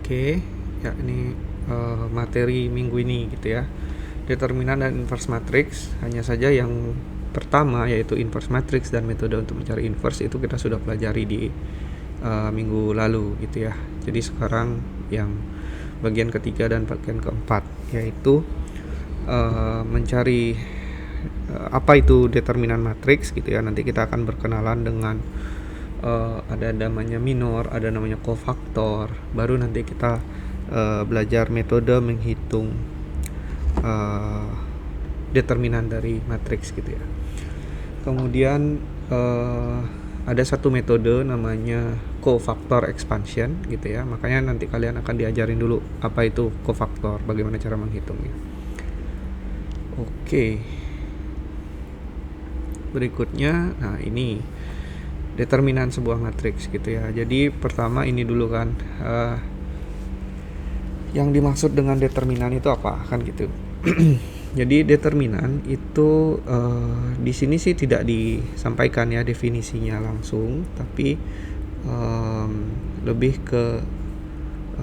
Oke, ya ini materi minggu ini gitu ya. Determinan dan inverse matrix. Hanya saja yang pertama yaitu inverse matrix dan metode untuk mencari inverse itu kita sudah pelajari di minggu lalu gitu ya. Jadi sekarang yang bagian ketiga dan bagian keempat yaitu mencari apa itu determinan matrix gitu ya. Nanti kita akan berkenalan dengan ada namanya minor, ada namanya kofaktor. Baru nanti kita belajar metode menghitung determinan dari matriks gitu ya. Kemudian ada satu metode namanya kofaktor expansion gitu ya. Makanya nanti kalian akan diajarin dulu apa itu kofaktor, bagaimana cara menghitungnya. Oke. Berikutnya, nah ini determinan sebuah matriks gitu ya. Jadi pertama ini dulu kan, yang dimaksud dengan determinan itu apa kan gitu. Jadi determinan itu di sini sih tidak disampaikan ya definisinya langsung, tapi lebih ke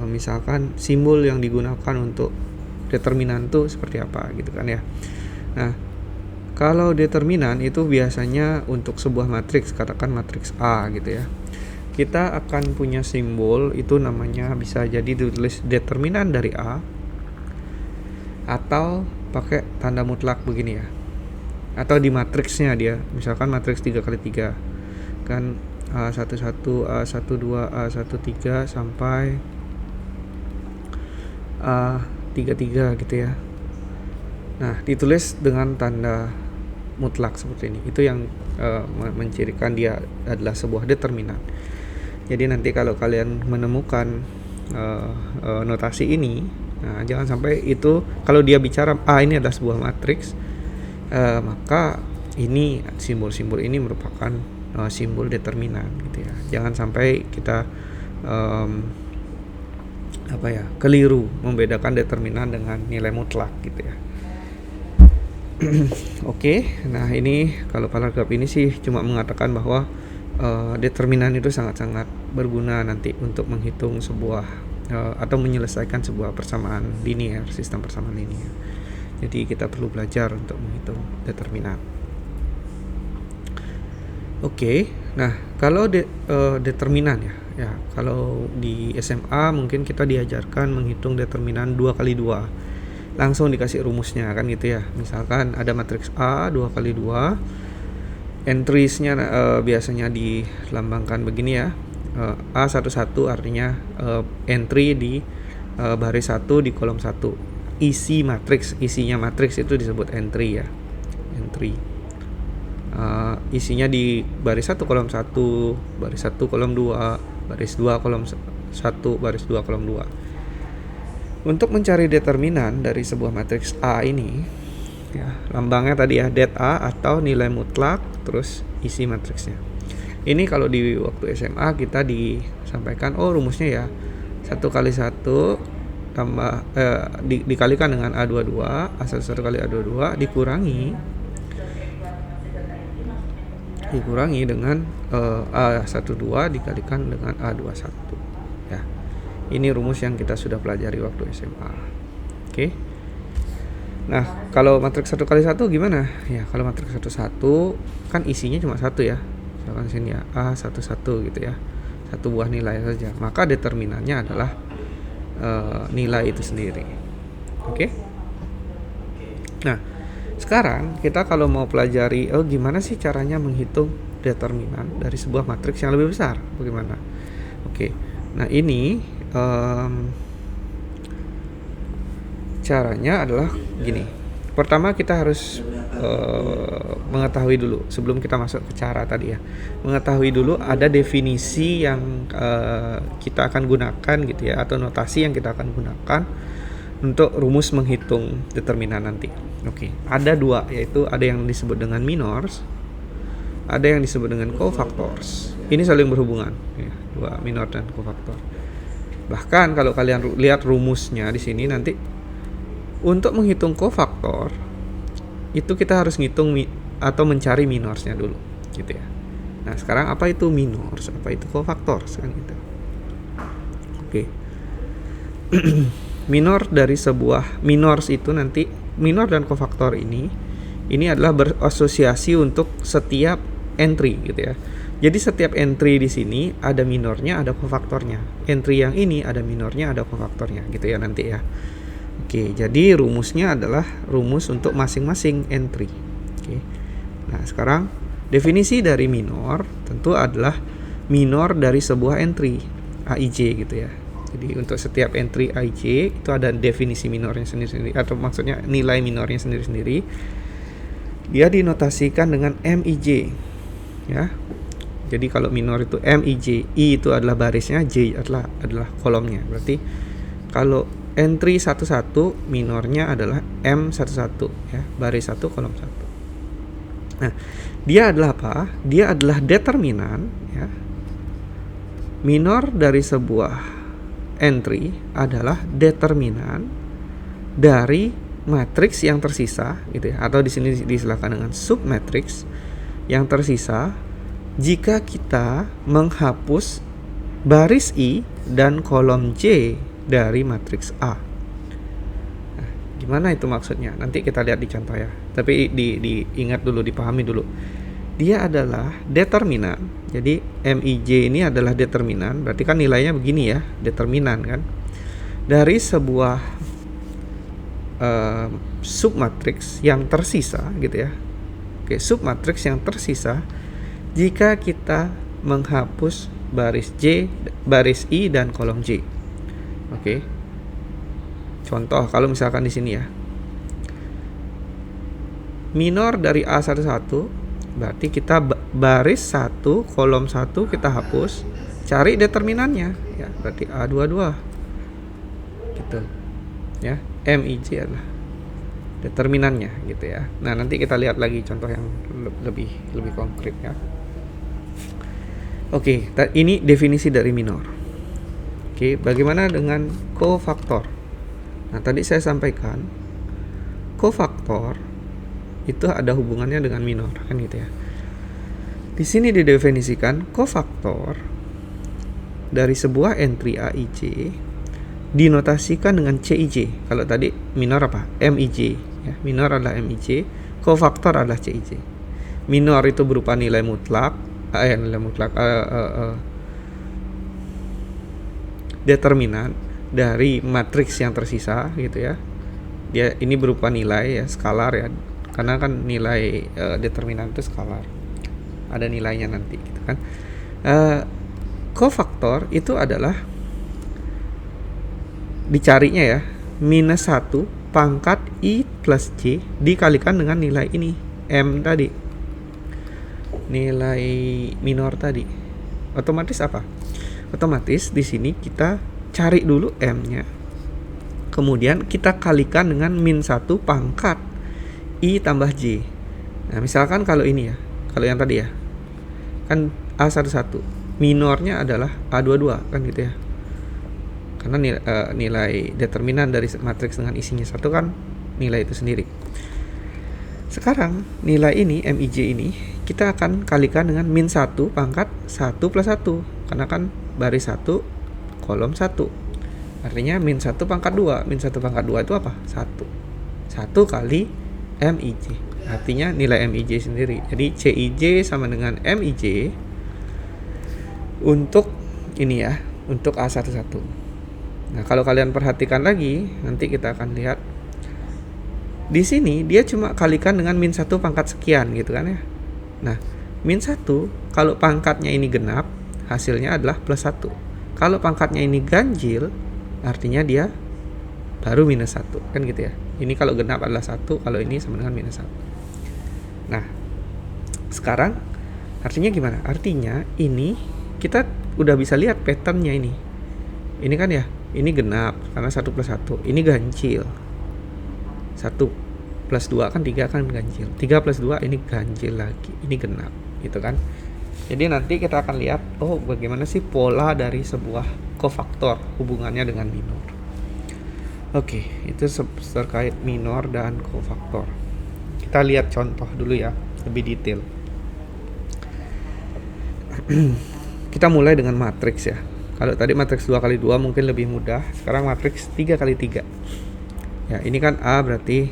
misalkan simbol yang digunakan untuk determinan itu seperti apa gitu kan ya. Nah, kalau determinan itu biasanya untuk sebuah matriks, katakan matriks A gitu ya. Kita akan punya simbol itu namanya bisa jadi ditulis determinan dari A atau pakai tanda mutlak begini ya. Atau di matriksnya dia, misalkan matriks 3x3 kan A11, A12, A13 sampai A33 gitu ya. Nah, ditulis dengan tanda mutlak seperti ini. Itu yang mencirikan dia adalah sebuah determinan. Jadi nanti kalau kalian menemukan notasi ini, nah jangan sampai itu kalau dia bicara ini adalah sebuah matriks, maka ini simbol-simbol ini merupakan simbol determinan gitu ya. Jangan sampai kita keliru membedakan determinan dengan nilai mutlak gitu ya. Oke, nah ini kalau paragraf ini sih cuma mengatakan bahwa determinan itu sangat-sangat berguna nanti untuk menghitung sebuah atau menyelesaikan sebuah persamaan linear, sistem persamaan linear. Jadi kita perlu belajar untuk menghitung determinan. Oke, nah kalau determinan ya kalau di SMA mungkin kita diajarkan menghitung determinan 2x2. Langsung dikasih rumusnya kan gitu ya. Misalkan ada matriks A 2x2, entriesnya biasanya dilambangkan begini ya. A11 artinya entry di baris 1 di kolom 1. Isinya matriks itu disebut entry ya. Entry. Isinya di baris 1 kolom 1, baris 1 kolom 2, baris 2 kolom 1, baris 2 kolom 2. Untuk mencari determinan dari sebuah matriks A ini, ya, lambangnya tadi ya det A atau nilai mutlak terus isi matriksnya. Ini kalau di waktu SMA kita disampaikan rumusnya ya 1 kali 1 tambah dikalikan dengan A22, A11 kali A22 dikurangi dengan A12 dikalikan dengan A21 ya. Ini rumus yang kita sudah pelajari waktu SMA. Oke. Nah, kalau matriks 1x1 gimana? Ya, kalau matriks 1 kan isinya cuma 1 ya. Misalkan sini ya, A11 gitu ya. Satu buah nilai saja. Maka determinannya adalah nilai itu sendiri. Oke? Nah, sekarang kita kalau mau pelajari gimana sih caranya menghitung determinan dari sebuah matriks yang lebih besar? Bagaimana? Oke. Nah, ini caranya adalah gini. Pertama kita harus mengetahui dulu sebelum kita masuk ke cara tadi ya. Mengetahui dulu ada definisi yang kita akan gunakan gitu ya, atau notasi yang kita akan gunakan untuk rumus menghitung determinan nanti. Oke. Ada dua, yaitu ada yang disebut dengan minors, ada yang disebut dengan cofactors. Ini saling berhubungan ya, dua minor dan cofactor. Bahkan kalau kalian lihat rumusnya di sini nanti untuk menghitung cofactor itu kita harus ngitung atau mencari minorsnya dulu gitu ya. Nah, sekarang apa itu minors, apa itu cofactors kan gitu. Oke. minor dari sebuah minors itu nanti minor dan kofaktor ini adalah berasosiasi untuk setiap entry gitu ya. Jadi setiap entry di sini ada minornya, ada kofaktornya. Entry yang ini ada minornya, ada kofaktornya gitu ya nanti ya. Oke, jadi rumusnya adalah rumus untuk masing-masing entry. Oke. Nah, sekarang definisi dari minor tentu adalah minor dari sebuah entry AIJ gitu ya. Jadi untuk setiap entry AIJ itu ada definisi minornya sendiri-sendiri, atau maksudnya nilai minornya sendiri-sendiri. Dia dinotasikan dengan MIJ ya. Jadi kalau minor itu MIJ, I itu adalah barisnya, J adalah kolomnya. Berarti kalau entry 11 minornya adalah M11 ya, baris 1 kolom 1. Nah, dia adalah apa? Dia adalah determinan ya. Minor dari sebuah entry adalah determinan dari matriks yang tersisa gitu ya, atau di sini disilakan dengan submatriks yang tersisa jika kita menghapus baris I dan kolom J dari matriks A. Nah, gimana itu maksudnya? Nanti kita lihat di contoh ya. Tapi diingat dulu, dipahami dulu. Dia adalah determinan. Jadi MIJ ini adalah determinan. Berarti kan nilainya begini ya, determinan kan. Dari sebuah submatriks yang tersisa gitu ya. Oke, submatriks yang tersisa jika kita menghapus baris J, baris I dan kolom J. Oke. Contoh kalau misalkan di sini ya. Minor dari A11 berarti kita baris 1 kolom 1 kita hapus, cari determinannya ya, berarti A22. Gitu. Ya, MIJ adalah determinannya gitu ya. Nah, nanti kita lihat lagi contoh yang lebih konkret ya. Oke, ini definisi dari minor. Oke, bagaimana dengan kofaktor? Nah, tadi saya sampaikan kofaktor itu ada hubungannya dengan minor kan gitu ya. Di sini didefinisikan kofaktor dari sebuah entry AIJ dinotasikan dengan CIJ. Kalau tadi minor apa? MIJ ya. Minor adalah MIJ, kofaktor adalah CIJ. Minor itu berupa nilai mutlak, determinan dari matriks yang tersisa gitu ya. Dia ini berupa nilai ya, skalar ya. Karena kan nilai determinan itu skalar. Ada nilainya nanti gitu kan. Kofaktor itu adalah dicarinya ya, minus 1 pangkat I plus J dikalikan dengan nilai ini, M tadi, nilai minor tadi. Otomatis apa? Otomatis di sini kita cari dulu M-nya, kemudian kita kalikan dengan min 1 pangkat I tambah J. Nah, misalkan kalau ini ya, kalau yang tadi ya, kan A11 minornya adalah A22 kan gitu ya. Karena nilai determinan dari matriks dengan isinya 1 kan nilai itu sendiri. Sekarang nilai ini, MIJ ini, kita akan kalikan dengan min 1 pangkat 1 plus 1. Karena kan baris 1 kolom 1. Artinya min 1 pangkat 2. Min 1 pangkat 2 itu apa? 1. 1 kali MIJ. Artinya nilai MIJ sendiri. Jadi CIJ sama dengan MIJ untuk ini ya, untuk A11. Nah, kalau kalian perhatikan lagi, nanti kita akan lihat di sini dia cuma kalikan dengan min 1 pangkat sekian gitu kan ya. Nah, min 1 kalau pangkatnya ini genap, hasilnya adalah plus 1. Kalau pangkatnya ini ganjil, artinya dia baru minus 1 kan gitu ya. Ini kalau genap adalah 1, kalau ini sama dengan minus 1. Nah, sekarang artinya gimana? Artinya ini kita udah bisa lihat patternnya ini. Ini kan ya, ini genap karena 1 plus 1. Ini ganjil. 1 plus 2 kan 3 kan ganjil. 3 plus 2 ini ganjil lagi. Ini genap gitu kan. Jadi nanti kita akan lihat bagaimana sih pola dari sebuah kofaktor hubungannya dengan minor. Oke, itu terkait minor dan kofaktor. Kita lihat contoh dulu ya, lebih detail. Kita mulai dengan matriks ya. Kalau tadi matriks 2 kali 2 mungkin lebih mudah, sekarang matriks 3 kali 3. Ya, ini kan A berarti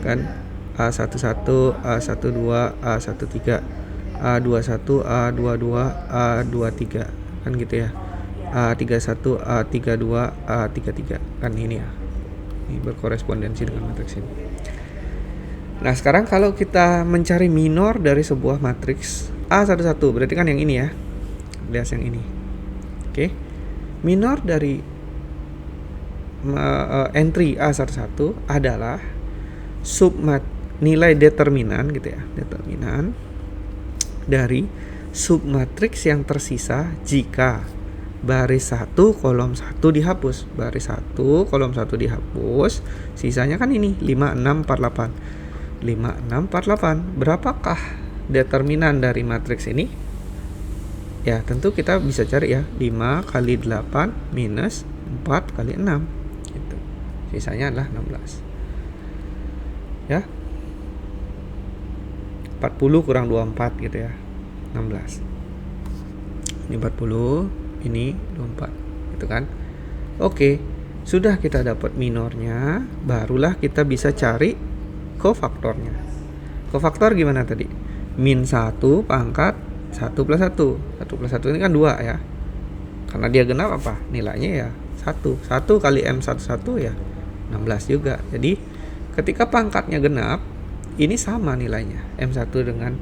kan A11, A12, A13, A21, A22, A23 kan gitu ya. A31, A32, A33 kan ini ya. Ini berkorespondensi dengan matriks ini. Nah, sekarang kalau kita mencari minor dari sebuah matriks A11, berarti kan yang ini ya. Lihat yang ini. Oke. Minor dari entry A11 adalah nilai determinan gitu ya. Determinan dari submatriks yang tersisa jika baris 1 kolom 1 dihapus. Baris 1 kolom 1 dihapus, sisanya kan ini 5 6 4 8. 5 6 4 8. Berapakah determinan dari matriks ini? Ya, tentu kita bisa cari ya. 5 kali 8 minus 4 kali 6 gitu. Sisanya adalah 16. Ya. 40 kurang 24 gitu ya. 16. Ini 40, ini 24 gitu kan. Oke, sudah kita dapat minornya, barulah kita bisa cari kofaktornya. Kofaktor gimana tadi? Min 1 pangkat 1 plus 1. 1 plus 1 ini kan 2 ya. Karena dia genap apa? Nilainya ya 1. 1 kali M11 ya 16 juga. Jadi ketika pangkatnya genap, ini sama nilainya. M1 dengan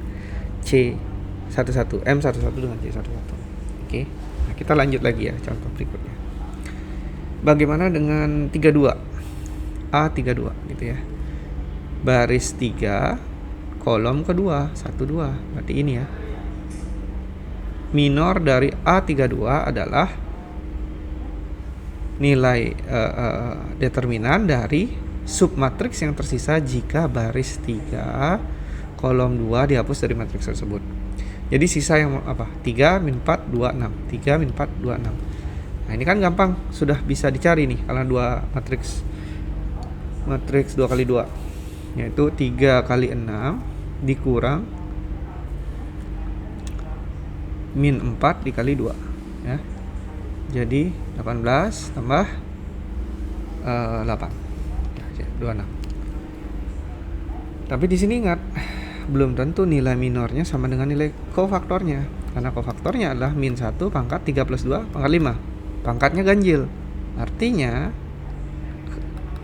C11, M11 dengan C11. Oke. Nah, kita lanjut lagi ya contoh berikutnya. Bagaimana dengan 32? A32 gitu ya. Baris 3 kolom kedua 1 2. Berarti ini ya. Minor dari A32 adalah nilai determinan dari submatriks yang tersisa jika baris 3 kolom 2 dihapus dari matriks tersebut. Jadi sisa yang apa? 3 min 4 2 6. 3 min 4 2 6. Nah, ini kan gampang, sudah bisa dicari nih karena dua matriks 2 kali 2, yaitu 3 kali 6 dikurang min 4 dikali 2 ya. Jadi 18 tambah 8 ya, 26. Tapi di sini ingat, belum tentu nilai minornya sama dengan nilai kofaktornya, karena kofaktornya adalah min 1 pangkat 3 plus 2 pangkat 5. Pangkatnya ganjil, artinya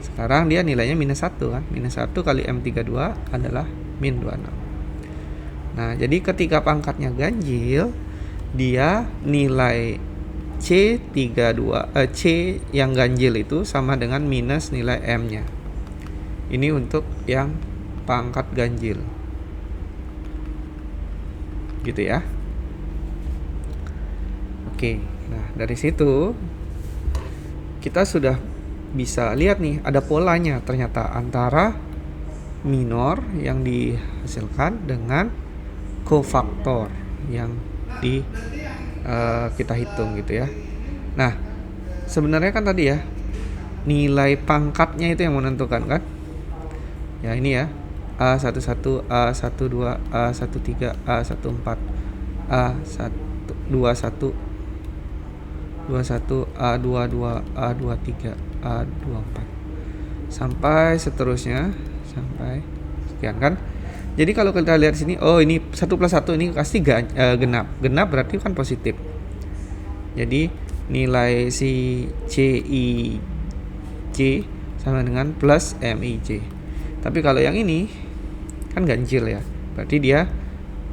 sekarang dia nilainya minus 1 kan. Minus 1 kali M32 adalah min 26. Nah, jadi ketika pangkatnya ganjil, dia nilai C yang ganjil itu sama dengan minus nilai M-nya. Ini untuk yang pangkat ganjil. Gitu ya. Oke, nah dari situ kita sudah bisa lihat nih ada polanya ternyata antara minor yang dihasilkan dengan kofaktor yang kita hitung gitu ya. Nah, sebenarnya kan tadi ya nilai pangkatnya itu yang menentukan kan. Ya ini ya, A11, A12, A13, A14, A21, A22, A23, A24 sampai seterusnya sampai sekian kan. Jadi kalau kita lihat sini, oh ini 1 plus 1 ini pasti genap. Genap berarti kan positif. Jadi nilai si CIJ sama dengan plus MIJ. Tapi kalau yang ini kan ganjil ya, berarti dia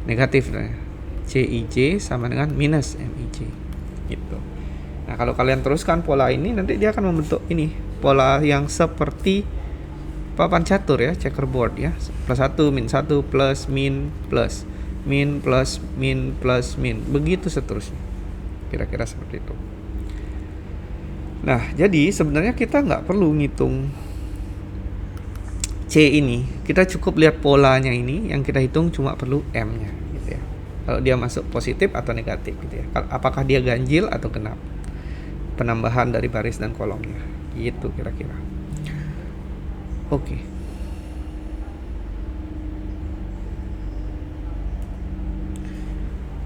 negatif. CIJ sama dengan minus MIJ gitu. Nah, kalau kalian teruskan pola ini, nanti dia akan membentuk ini pola yang seperti papan catur ya, checkerboard ya. Plus 1 min 1 plus min plus min plus min plus min, begitu seterusnya. Kira-kira seperti itu. Nah, jadi sebenarnya kita nggak perlu ngitung C ini. Kita cukup lihat polanya ini, yang kita hitung cuma perlu M-nya gitu ya. Kalau dia masuk positif atau negatif gitu ya. Apakah dia ganjil atau genap. Penambahan dari baris dan kolomnya. Gitu kira-kira. Oke.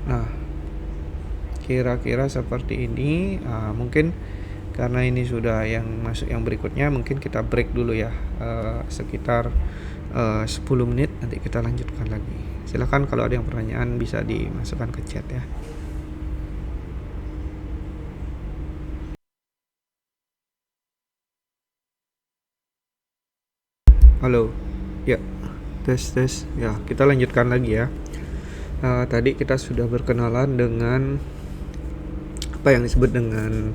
Nah, kira-kira seperti ini. Mungkin karena ini sudah yang masuk yang berikutnya, mungkin kita break dulu ya, sekitar 10 menit, nanti kita lanjutkan lagi. Silahkan kalau ada yang pertanyaan bisa dimasukkan ke chat ya. Halo, ya, tes ya, kita lanjutkan lagi ya. Tadi kita sudah berkenalan dengan apa yang disebut dengan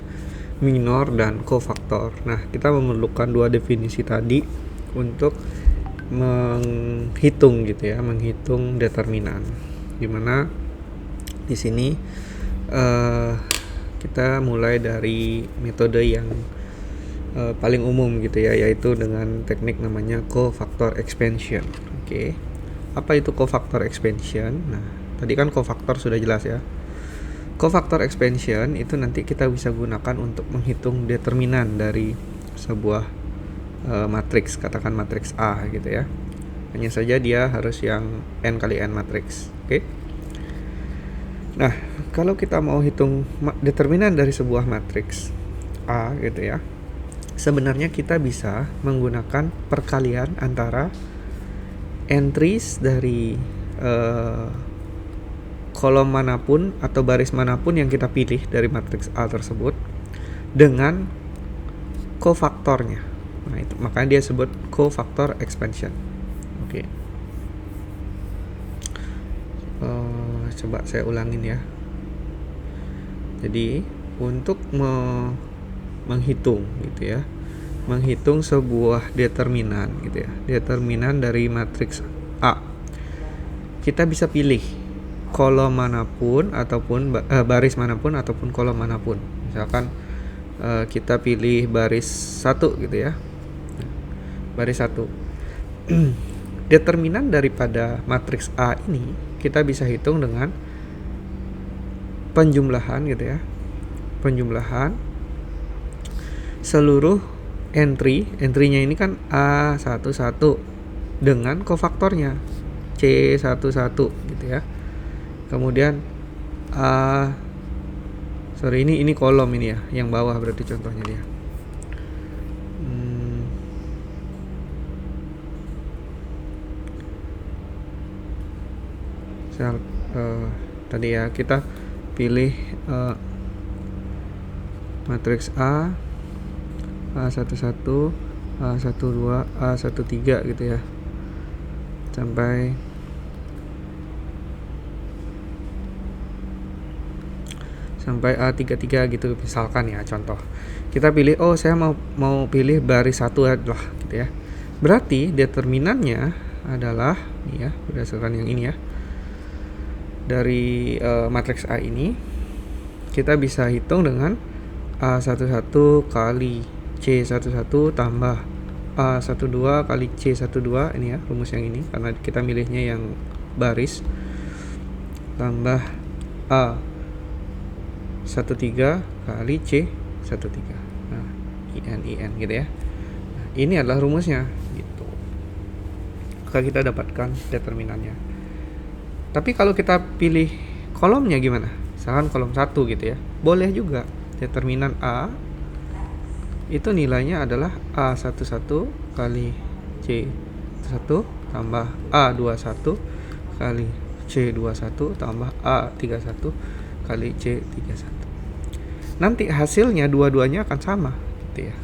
minor dan kofaktor. Nah, kita memerlukan dua definisi tadi untuk menghitung gitu ya, menghitung determinan. Dimana di sini kita mulai dari metode yang paling umum gitu ya, yaitu dengan teknik namanya cofactor expansion. Oke. Apa itu cofactor expansion? Nah, tadi kan cofactor sudah jelas ya. Cofactor expansion itu nanti kita bisa gunakan untuk menghitung determinan dari sebuah matriks, katakan matriks A gitu ya. Hanya saja dia harus yang n kali n matriks. Oke. Nah, kalau kita mau hitung determinan dari sebuah matriks A gitu ya, sebenarnya kita bisa menggunakan perkalian antara entries dari kolom manapun atau baris manapun yang kita pilih dari matriks A tersebut dengan kofaktornya. Nah, itu makanya dia sebut cofactor expansion. Oke. Coba saya ulangin ya. Jadi untuk menghitung gitu ya, menghitung sebuah determinan gitu ya, determinan dari matriks A, kita bisa pilih kolom manapun ataupun baris manapun ataupun kolom manapun. Misalkan kita pilih baris 1 gitu ya, baris 1. Determinan daripada matriks A ini kita bisa hitung dengan penjumlahan gitu ya, penjumlahan seluruh entry-nya ini kan A11 dengan kofaktornya C11 gitu ya. Kemudian ini kolom ini ya, yang bawah berarti contohnya dia. Tadi ya kita pilih matriks A11, A12, A13 gitu ya, sampai A33 gitu misalkan ya, contoh. Kita pilih, saya mau pilih baris 1 lah gitu ya. Berarti determinannya adalah nih ya, berdasarkan yang ini ya. Dari matriks A ini kita bisa hitung dengan A11 kali C11 tambah A12 kali C12, ini ya rumus yang ini karena kita milihnya yang baris, tambah A13 kali C13. Nah, IN gitu ya. Nah, ini adalah rumusnya gitu. Maka kita dapatkan determinannya. Tapi kalau kita pilih kolomnya gimana? Misalkan kolom 1 gitu ya. Boleh juga. Determinan A itu nilainya adalah A11 kali C1 tambah A21 kali C21 tambah A31 kali C31. Nanti hasilnya dua-duanya akan sama gitu ya.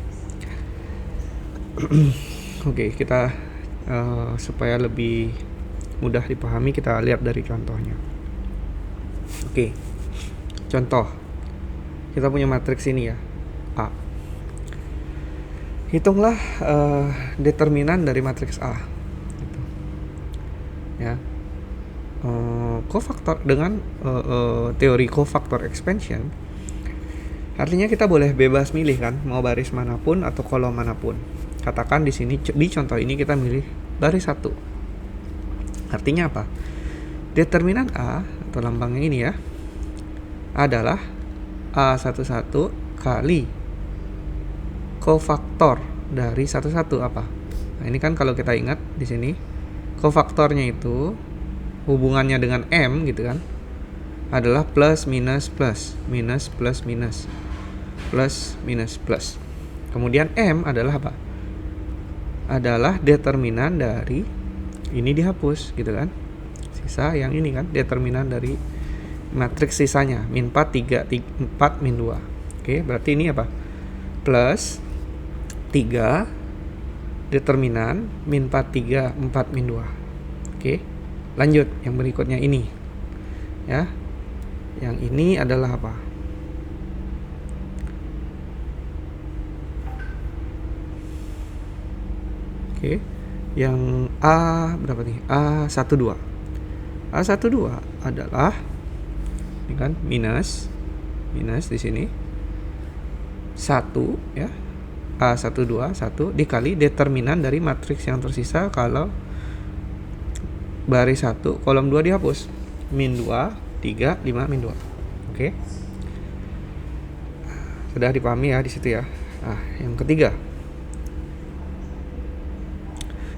Oke, kita supaya lebih mudah dipahami, kita lihat dari contohnya. Oke, contoh, kita punya matriks ini ya, A. Hitunglah determinan dari matriks A gitu. Ya, cofactor dengan teori cofactor expansion, artinya kita boleh bebas milih kan, mau baris manapun atau kolom manapun. Katakan di sini di contoh ini kita milih baris 1. Artinya apa? Determinan A atau lambangnya ini ya adalah A11 kali kofaktor dari 11 apa? Nah, ini kan kalau kita ingat di sini kofaktornya itu hubungannya dengan M gitu kan. adalah plus minus plus, minus plus minus, plus minus plus. Kemudian M adalah apa? Adalah determinan dari ini dihapus gitu kan. Sisa yang ini kan determinan dari matriks sisanya min 4 3 4 min 2. Oke, berarti ini apa? Plus 3 determinan min 4 3 4 min 2. Oke. Lanjut yang berikutnya ini. Ya. Yang ini adalah apa? Oke. Yang A berapa nih? A12. A12 adalah ini kan minus di sini 1 ya. A12 1 dikali determinan dari matriks yang tersisa kalau baris 1 kolom 2 dihapus. Min 2 3 5 min 2. Oke. Sudah dipahami ya di situ ya. Nah, yang ketiga.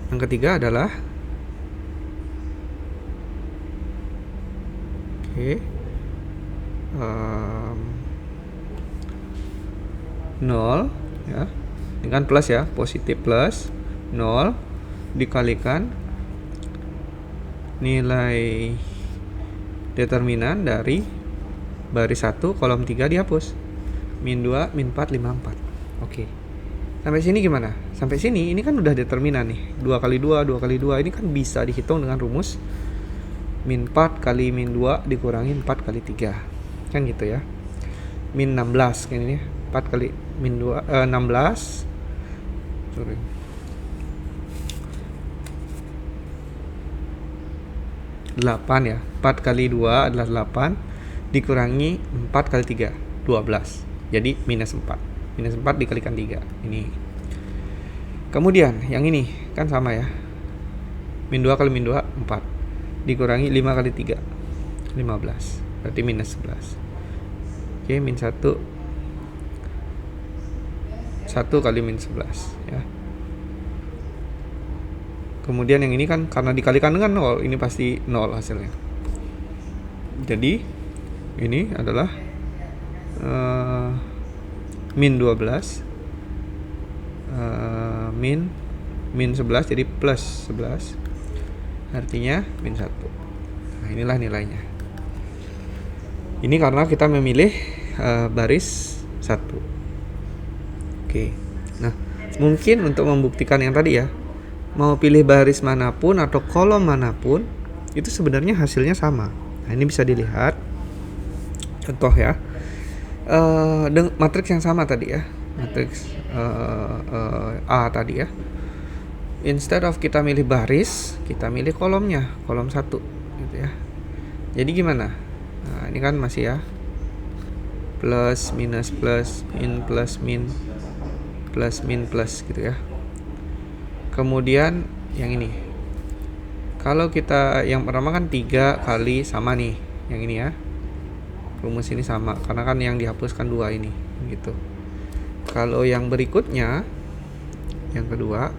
Yang ketiga adalah oke. 0 ya. Ini kan plus ya, positif plus 0 dikalikan nilai determinan dari baris 1 kolom 3 dihapus. Min 2 min 4 5 4. Oke. Sampai sini gimana? Sampai sini ini kan udah determinan nih. 2 kali 2 2 kali 2 ini kan bisa dihitung dengan rumus min 4 kali min 2 dikurangi 4 kali 3. Kan gitu ya. Min 16 kan ini 4 kali min 2 16 sorry. Delapan ya, 4 kali 2 adalah 8 dikurangi 4 kali 3 12, jadi minus 4 dikalikan 3 ini. Kemudian yang ini kan sama ya, min 2 kali min 2 4 dikurangi 5 kali 3 15, berarti minus 11. Oke, min 1 kali min 11 ya. Kemudian yang ini kan karena dikalikan dengan 0, ini pasti 0 hasilnya. Jadi ini adalah min 12 min 11 jadi plus 11, artinya min 1. Nah, inilah nilainya. Ini karena kita memilih baris 1. Oke. Nah, mungkin untuk membuktikan yang tadi ya, mau pilih baris manapun atau kolom manapun itu sebenarnya hasilnya sama. Nah, ini bisa dilihat contoh ya, matriks yang sama tadi ya, matriks A tadi ya. Instead of kita milih baris, kita milih kolomnya, kolom 1 gitu ya. Jadi gimana? Nah, ini kan masih ya, plus minus plus min plus min plus min plus gitu ya. Kemudian yang ini, kalau kita yang pertama kan 3 kali sama nih, yang ini ya, rumus ini sama karena kan yang dihapuskan 2 ini gitu. Kalau yang berikutnya, yang kedua,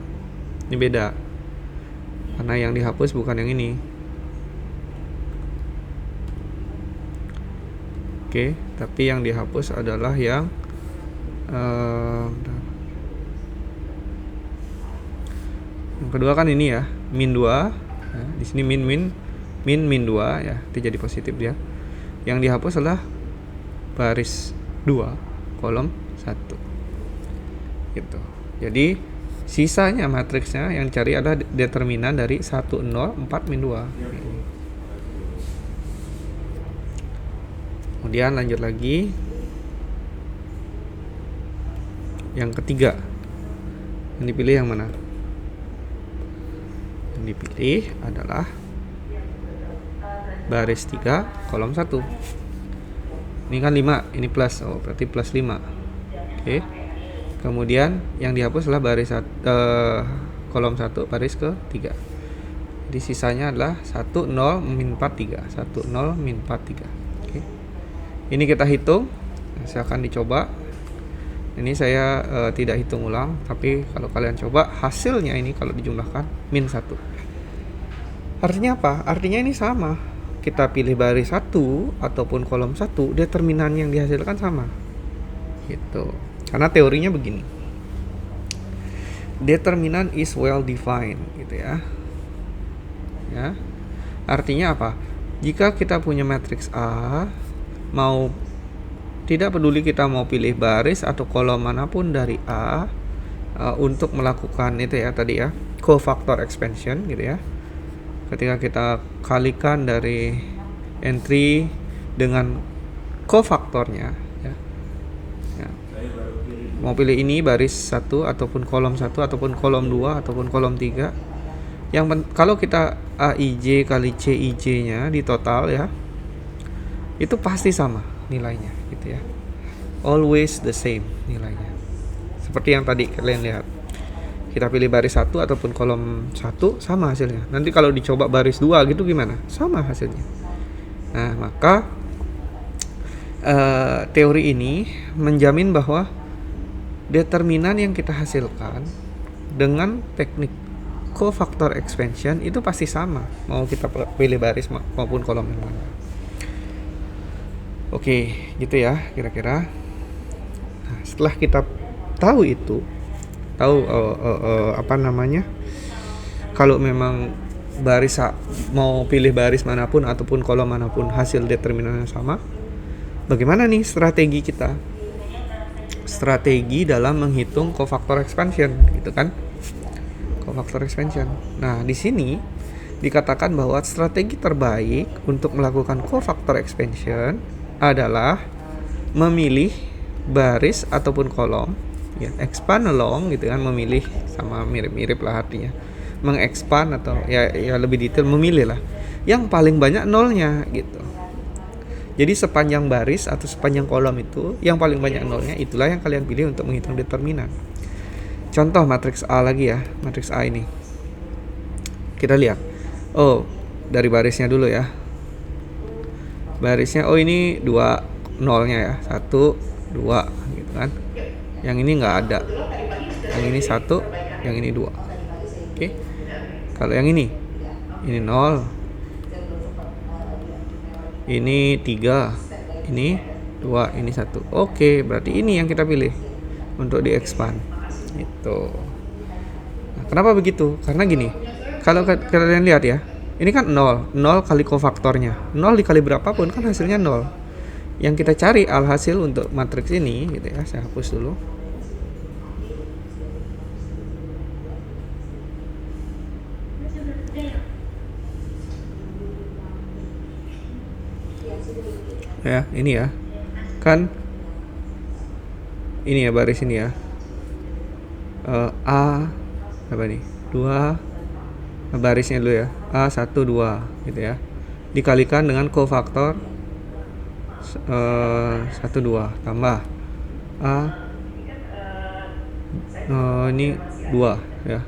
ini beda karena yang dihapus bukan yang ini. Oke, tapi yang dihapus adalah yang yang kedua kan ini ya, min 2 ya, di sini min 2 ya, itu jadi positif ya. Yang dihapus adalah baris 2 kolom 1 gitu. Jadi sisanya matriksnya yang cari adalah determinan dari 1 0 4 min 2. Kemudian lanjut lagi yang ketiga, yang dipilih yang mana? Yang dipilih adalah baris 3 kolom 1. Ini kan 5, ini plus, oh berarti plus 5. Oke. Kemudian yang dihapus adalah baris kolom 1 baris ke 3. Jadi sisanya adalah 1 0 min 4 3, 1 0 min 4 3. Oke. Ini kita hitung, silakan dicoba. Ini saya tidak hitung ulang, tapi kalau kalian coba hasilnya ini kalau dijumlahkan min 1. Artinya apa? Artinya ini sama. kita pilih baris 1 ataupun kolom 1, determinan yang dihasilkan sama. Gitu. Karena teorinya begini. Determinan is well defined gitu ya. Ya. Artinya apa? Jika kita punya matriks A, tidak peduli kita mau pilih baris atau kolom manapun dari A, untuk melakukan itu ya tadi ya, cofactor expansion gitu ya. Ketika kita kalikan dari entry dengan cofaktornya ya. Ya. Mau pilih ini baris 1 ataupun kolom 1 ataupun kolom 2 ataupun kolom 3. Kalau kita AIJ kali CIJ nya di total ya, itu pasti sama nilainya gitu ya. Always the same nilainya. Seperti yang tadi kalian lihat. Kita pilih baris 1 ataupun kolom 1 sama hasilnya. Nanti kalau dicoba baris 2 gitu gimana? Sama hasilnya. Nah, maka teori ini menjamin bahwa determinan yang kita hasilkan dengan teknik cofactor expansion itu pasti sama, mau kita pilih baris maupun kolom yang mana. Oke, gitu ya kira-kira. Nah, setelah kita tahu itu, kalau memang mau pilih baris manapun ataupun kolom manapun hasil determinannya sama, bagaimana nih strategi kita? Strategi dalam menghitung cofactor expansion gitu kan? Cofactor expansion. Nah, di sini dikatakan bahwa strategi terbaik untuk melakukan cofactor expansion adalah memilih baris ataupun kolom ya, expand along gitu kan, memilih sama mirip-mirip lah artinya. Mengexpand atau ya lebih detail memilih lah yang paling banyak nolnya gitu. Jadi sepanjang baris atau sepanjang kolom itu yang paling banyak nolnya, itulah yang kalian pilih untuk menghitung determinan. Contoh matriks A lagi ya, matriks A ini. Kita lihat. Oh, dari barisnya dulu ya. Barisnya, ini 2 nolnya ya. 1, 2 gitu kan. Yang ini nggak ada. Yang ini 1, yang ini 2. Oke. Kalau yang ini 0. Ini 3, ini 2, ini 1. Oke, berarti ini yang kita pilih untuk di-expand. Itu. Nah, kenapa begitu? Karena gini, kalau kalian lihat ya, ini kan 0 kali cofaktornya. 0 dikali berapapun kan hasilnya 0. Yang kita cari alhasil untuk matriks ini gitu ya. Saya hapus dulu. Ya, ini ya. Kan ini ya baris ini ya. A apa nih? 2 barisnya dulu ya. A 1 2 gitu ya. Dikalikan dengan cofaktor 1 2 tambah A ini 2 ya.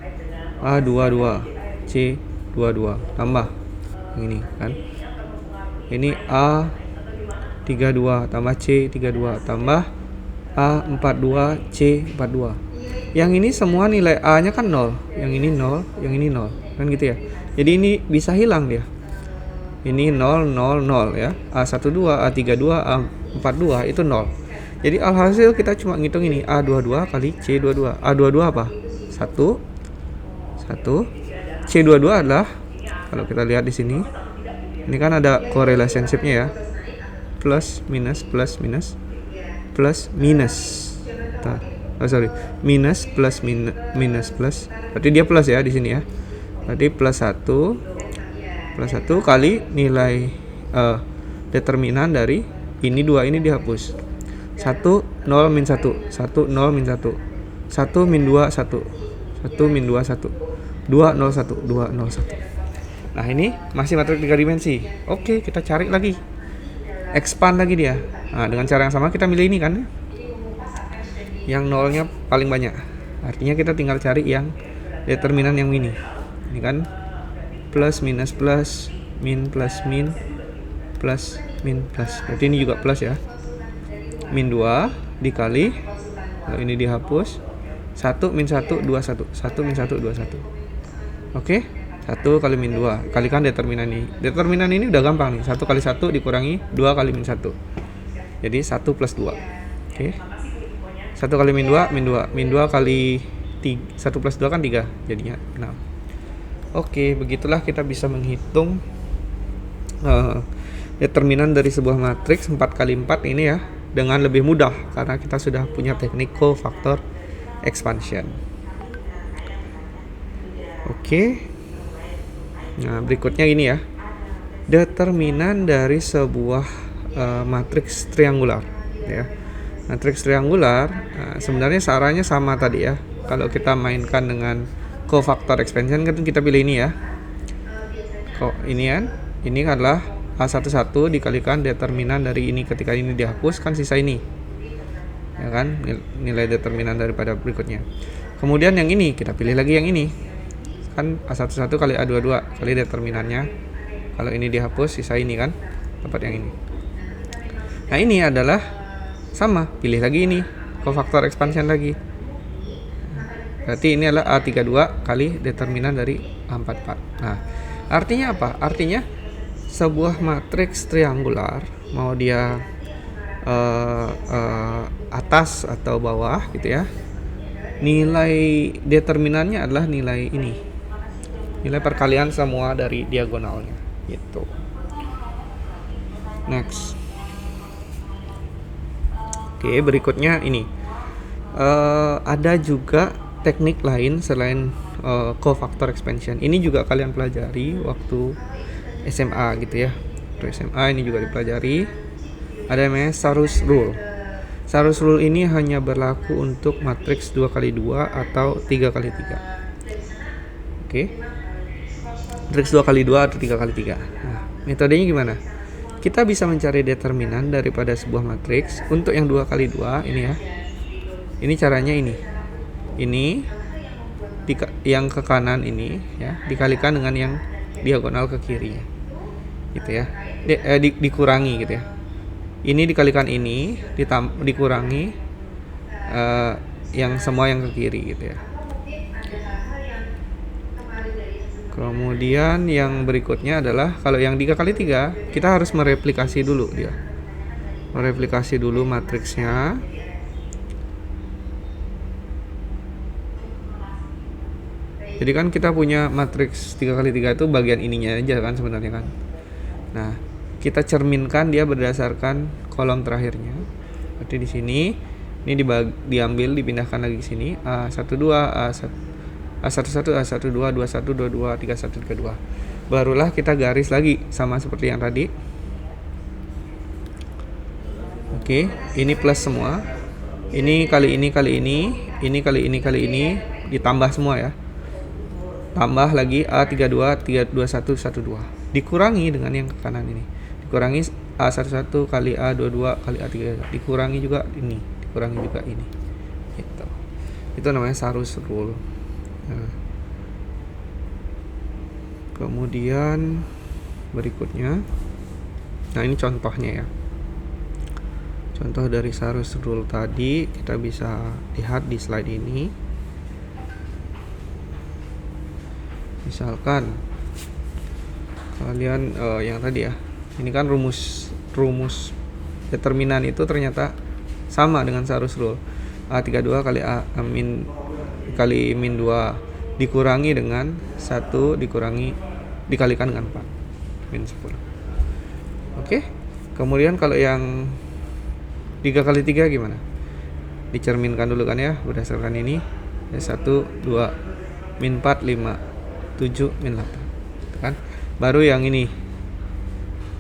A 2 2 C 2 2 tambah yang ini kan. Ini A 32 tambah C 32 tambah A 42 C 42. Yang ini semua nilai A nya kan 0, yang ini 0, yang ini 0 kan gitu ya. Jadi ini bisa hilang dia. Ini 0 0 0 ya. A12 A32 A42 itu 0. Jadi alhasil kita cuma ngitung ini A22 kali C22. A22 apa? 1 1. C22 adalah, kalau kita lihat di sini, ini kan ada correlationship-nya ya. Plus minus plus minus plus minus. Minus plus minus plus. Berarti dia plus ya di sini ya. Berarti plus 1 kali nilai determinan dari ini 2 ini dihapus. 1 0 min 1 1 0 min 1 1 min 2 1 1 min 2 1 2 0 1 2 0 1. Nah, ini masih matriks 3 dimensi. Oke, kita cari lagi. Expand lagi dia. Nah, dengan cara yang sama kita milih ini kan. Yang nolnya paling banyak. Artinya kita tinggal cari yang determinan yang ini. Ini kan plus minus plus, min plus min, plus min plus. Berarti ini juga plus ya. Min 2 dikali, kalau ini dihapus, 1 min 1 2 1. 1 min 1 2 1. Oke. 1 kali min 2, kalikan determinan ini. Determinan ini udah gampang nih, 1 kali 1 dikurangi 2 kali min 1. Jadi 1 plus 2. Oke. 1 kali min 2, min 2 kali 1 plus 2 kan 3, jadinya 6. Oke, begitulah kita bisa menghitung determinan dari sebuah matriks 4 kali 4 ini ya, dengan lebih mudah karena kita sudah punya teknik cofactor expansion. Oke. Nah, berikutnya ini ya. Determinan dari sebuah matriks triangular ya. Matriks triangular sebenarnya caranya sama tadi ya. Kalau kita mainkan dengan cofactor expansion kan kita pilih ini ya. Ini kan, ini adalah A11 dikalikan determinan dari ini, ketika ini dihapus kan sisa ini. Ya kan? Nilai determinan daripada berikutnya. Kemudian yang ini kita pilih lagi yang ini. Kan A11 kali A22 kali determinannya. Kalau ini dihapus sisa ini kan, dapat yang ini. Nah, ini adalah sama, pilih lagi ini, cofactor expansion lagi. Berarti ini adalah A32 kali determinan dari A44. Nah, artinya apa? Artinya sebuah matriks triangular, mau dia atas atau bawah gitu ya, nilai determinannya adalah nilai ini, nilai perkalian semua dari diagonalnya gitu. Next. Oke, berikutnya ini ada juga teknik lain selain cofactor expansion. Ini juga kalian pelajari waktu SMA gitu ya. Waktu SMA ini juga dipelajari. Ada namanya Sarus Rule. Sarus Rule ini hanya berlaku untuk matriks 2x2 atau 3x3. Oke. Matriks 2x2 atau 3x3. Nah, metodenya gimana? Kita bisa mencari determinan daripada sebuah matriks untuk yang 2x2 ini ya. Ini caranya ini. Ini yang ke kanan ini ya dikalikan dengan yang diagonal ke kiri. Gitu ya. Dikurangi gitu ya. Ini dikalikan ini dikurangi yang semua yang ke kiri gitu ya. Kemudian yang berikutnya adalah kalau yang 3x3 kita harus mereplikasi dulu dia. Mereplikasi dulu matriksnya. Jadi kan kita punya matriks 3x3 itu bagian ininya aja kan sebenarnya kan. Nah, kita cerminkan dia berdasarkan kolom terakhirnya. Berarti di sini ini diambil dipindahkan lagi ke sini A12 A11 A12 21 22 31 32. Barulah kita garis lagi sama seperti yang tadi. Oke, ini plus semua. Ini kali ini kali ini kali ini kali ini ditambah semua ya. Tambah lagi A32 321 12. Dikurangi dengan yang ke kanan ini. Dikurangi A11 kali A22 kali A3. Dikurangi juga ini, dikurangi juga ini. Gitu. Itu namanya Sarus Rule. Nah, kemudian berikutnya, nah ini contohnya ya. Contoh dari Sarus Rule tadi kita bisa lihat di slide ini. Misalkan kalian yang tadi ya, ini kan rumus determinan itu ternyata sama dengan Sarus Rule. A32 kali A min kali min 2 dikurangi dengan 1 dikalikan dengan 4 min 10. Oke. Kemudian kalau yang 3x3 gimana? Dicerminkan dulu kan ya berdasarkan ini. 1 2 min 4 5 7 min 8 kan? Baru yang ini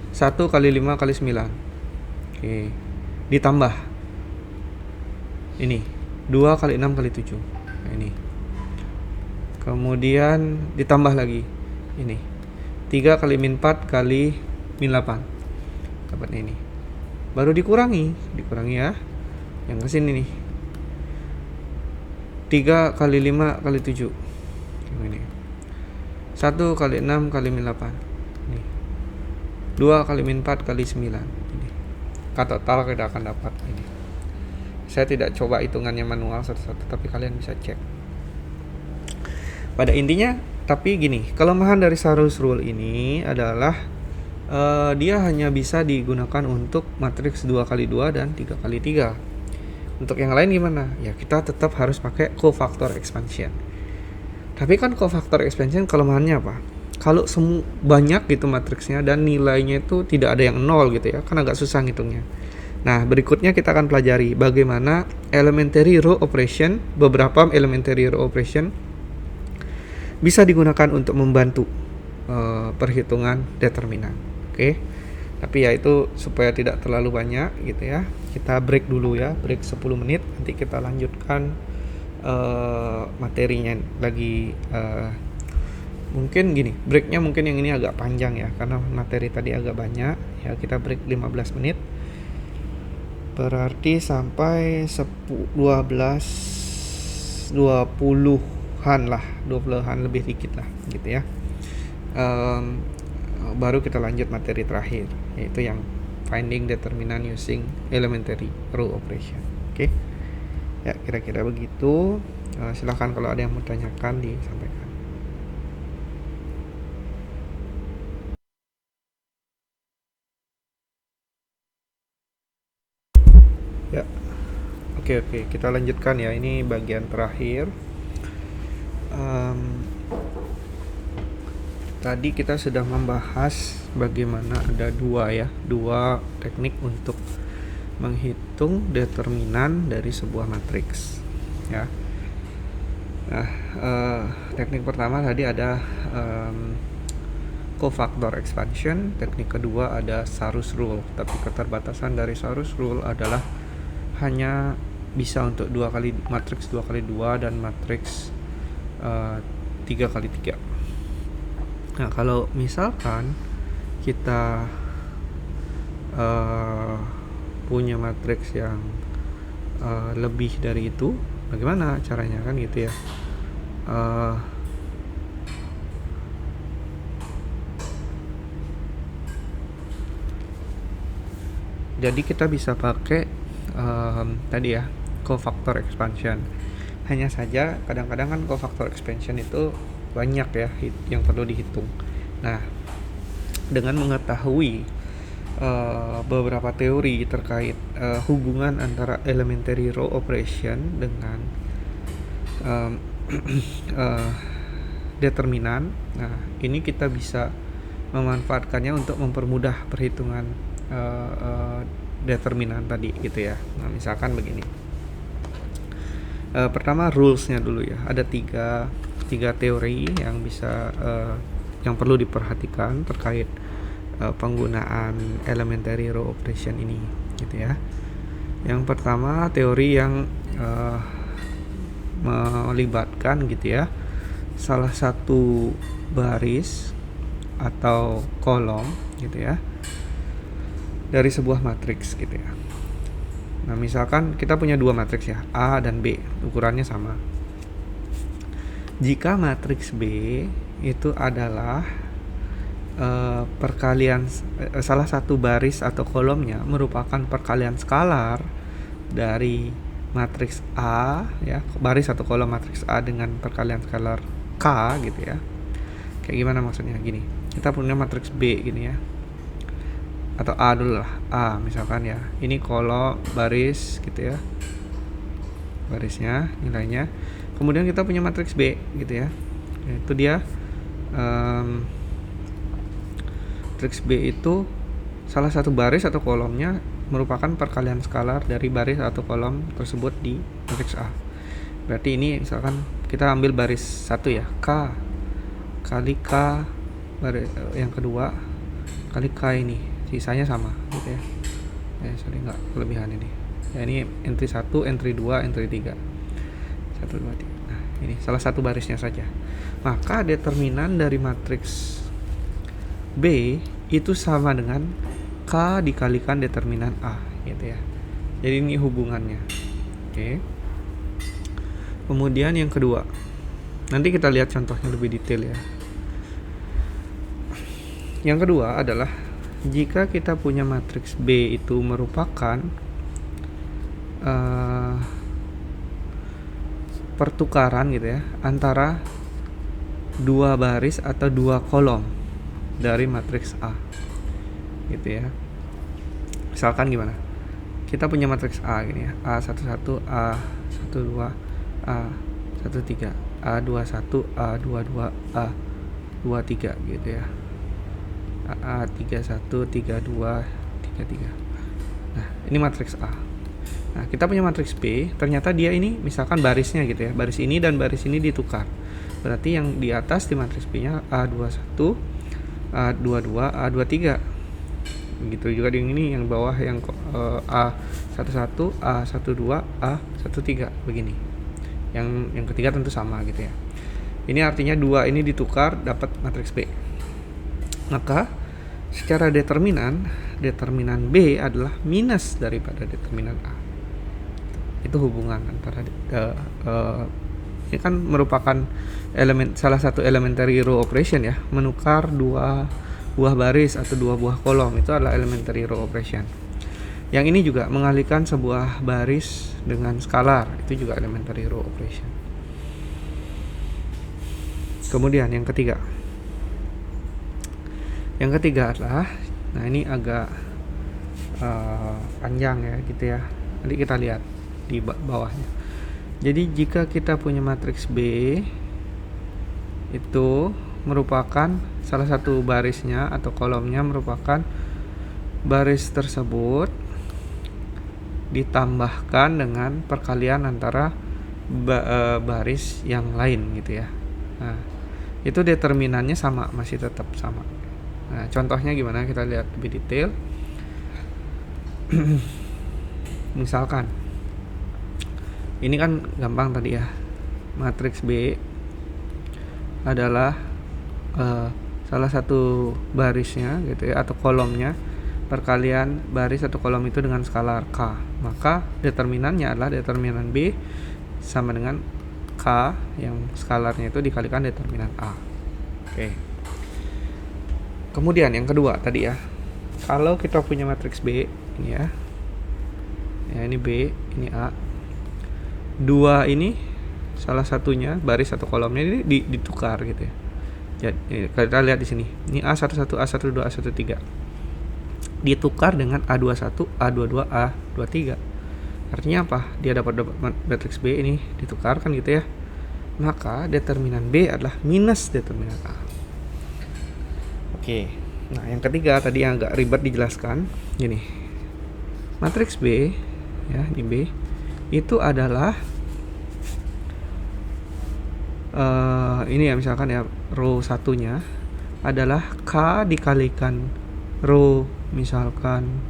1 kali 5 kali 9. Oke. Ditambah ini 2 kali 6 kali 7. Nah, ini. Kemudian ditambah lagi ini 3 kali min 4 kali min 8. Dapatnya ini. Baru dikurangi ya. Yang ke sini nih. 3 kali 5 kali 7. Ini. 1 kali 6 kali min 8. Ini. 2 kali min 4 kali 9. Ini. Total kita akan dapat ini. Saya tidak coba hitungannya manual satu-satu, tapi kalian bisa cek. Pada intinya Tapi gini, kelemahan dari Sarus rule ini adalah dia hanya bisa digunakan untuk matriks 2x2 dan 3x3. Untuk yang lain gimana? Ya kita tetap harus pakai cofactor expansion. Tapi kan cofactor expansion kelemahannya apa? Kalau banyak gitu matriksnya dan nilainya itu tidak ada yang nol gitu ya, kan agak susah ngitungnya. Nah, berikutnya kita akan pelajari bagaimana elementary row operation, beberapa elementary row operation bisa digunakan untuk membantu perhitungan determinan. Oke. Tapi ya itu supaya tidak terlalu banyak gitu ya. Kita break dulu ya, break 10 menit, nanti kita lanjutkan materinya lagi. Mungkin gini, breaknya mungkin yang ini agak panjang ya, karena materi tadi agak banyak ya. Kita break 15 menit, berarti sampai 20-an lah, 20-an lebih dikit lah gitu ya. Baru kita lanjut materi terakhir, yaitu yang finding determinant using elementary row operation. Oke. Ya, kira-kira begitu. Silahkan kalau ada yang mau tanyakan disampaikan. Ya. Oke, kita lanjutkan ya. Ini bagian terakhir. Tadi kita sudah membahas bagaimana ada dua teknik untuk menghitung determinan dari sebuah matriks ya. Nah, teknik pertama tadi ada cofactor expansion, teknik kedua ada Sarus rule. Tapi keterbatasan dari Sarus rule adalah hanya bisa untuk matriks 2x2 dan matriks 3x3. Nah, kalau misalkan kita punya matriks yang lebih dari itu, bagaimana caranya kan gitu ya. Jadi kita bisa pakai tadi ya, cofactor expansion. Hanya saja kadang-kadang kan cofactor expansion itu banyak ya yang perlu dihitung. Nah, dengan mengetahui beberapa teori terkait hubungan antara elementary row operation dengan determinan, nah ini kita bisa memanfaatkannya untuk mempermudah perhitungan determinan tadi gitu ya. Nah, misalkan begini. Pertama rulesnya dulu ya. Ada tiga teori yang bisa yang perlu diperhatikan terkait penggunaan elementary row operation ini gitu ya. Yang pertama teori yang melibatkan gitu ya salah satu baris atau kolom gitu ya dari sebuah matriks gitu ya. Nah, misalkan kita punya dua matriks ya, A dan B, ukurannya sama. Jika matriks B itu adalah perkalian salah satu baris atau kolomnya merupakan perkalian skalar dari matriks A ya, baris atau kolom matriks A dengan perkalian skalar K gitu ya. Kayak gimana maksudnya? Gini, kita punya matriks B gini ya, atau A dulu lah, A misalkan ya, ini kolom baris gitu ya, barisnya nilainya. Kemudian kita punya matriks B gitu ya, itu dia matriks B itu salah satu baris atau kolomnya merupakan perkalian skalar dari baris atau kolom tersebut di matriks A. Berarti ini misalkan kita ambil baris 1 ya, K kali K baris yang kedua kali K ini, sisanya sama gitu ya. Sorry, enggak kelebihan ini ya. Ini entry 1, entry 2, entry 3, 1, 2, 3. Nah, ini salah satu barisnya saja. Maka determinan dari matriks B itu sama dengan K dikalikan determinan A gitu ya. Jadi ini hubungannya. Oke. Kemudian yang kedua, nanti kita lihat contohnya lebih detail ya. Yang kedua adalah jika kita punya matriks B itu merupakan pertukaran gitu ya antara dua baris atau dua kolom dari matriks A gitu ya. Misalkan gimana, kita punya matriks A gini ya, A11, A12, A13, A21, A22, A23 gitu ya, A31, 32, 33. Nah ini matriks A. Nah kita punya matriks B, ternyata dia ini misalkan barisnya gitu ya, baris ini dan baris ini ditukar, berarti yang di atas di matriks B nya A21, A22, A23. Begitu juga di ini yang bawah yang A11, A12, A13 begini. Yang ketiga tentu sama gitu ya. Ini artinya dua ini ditukar dapat matriks B. Maka secara determinan B adalah minus daripada determinan A. Itu hubungan antara ini kan merupakan salah satu elementary row operation ya, menukar dua buah baris atau dua buah kolom, itu adalah elementary row operation. Yang ini juga mengalihkan sebuah baris dengan skalar, itu juga elementary row operation. Kemudian yang ketiga adalah, nah ini agak panjang ya gitu ya, nanti kita lihat di bawahnya. Jadi jika kita punya matriks B itu merupakan salah satu barisnya atau kolomnya merupakan baris tersebut ditambahkan dengan perkalian antara baris yang lain gitu ya. Nah itu determinannya sama, masih tetap sama. Nah contohnya gimana, kita lihat lebih detail. Misalkan ini kan gampang tadi ya, matriks B adalah salah satu barisnya gitu ya atau kolomnya perkalian baris atau kolom itu dengan skalar K, maka determinannya adalah determinan B sama dengan K yang skalarnya itu dikalikan determinan A. Oke. Kemudian yang kedua tadi ya, kalau kita punya matriks B ini ya ini B, ini A, dua ini salah satunya baris atau kolomnya ini ditukar gitu ya. Jadi kita lihat di sini. Ini A11, A12, A13 ditukar dengan A21, A22, A23. Artinya apa? Dia dapat matriks B ini ditukarkan gitu ya. Maka determinan B adalah minus determinan A. Oke. Nah, yang ketiga tadi yang agak ribet dijelaskan. Gini. Matriks B ya, ini B itu adalah ini ya, misalkan ya row satunya adalah K dikalikan row misalkan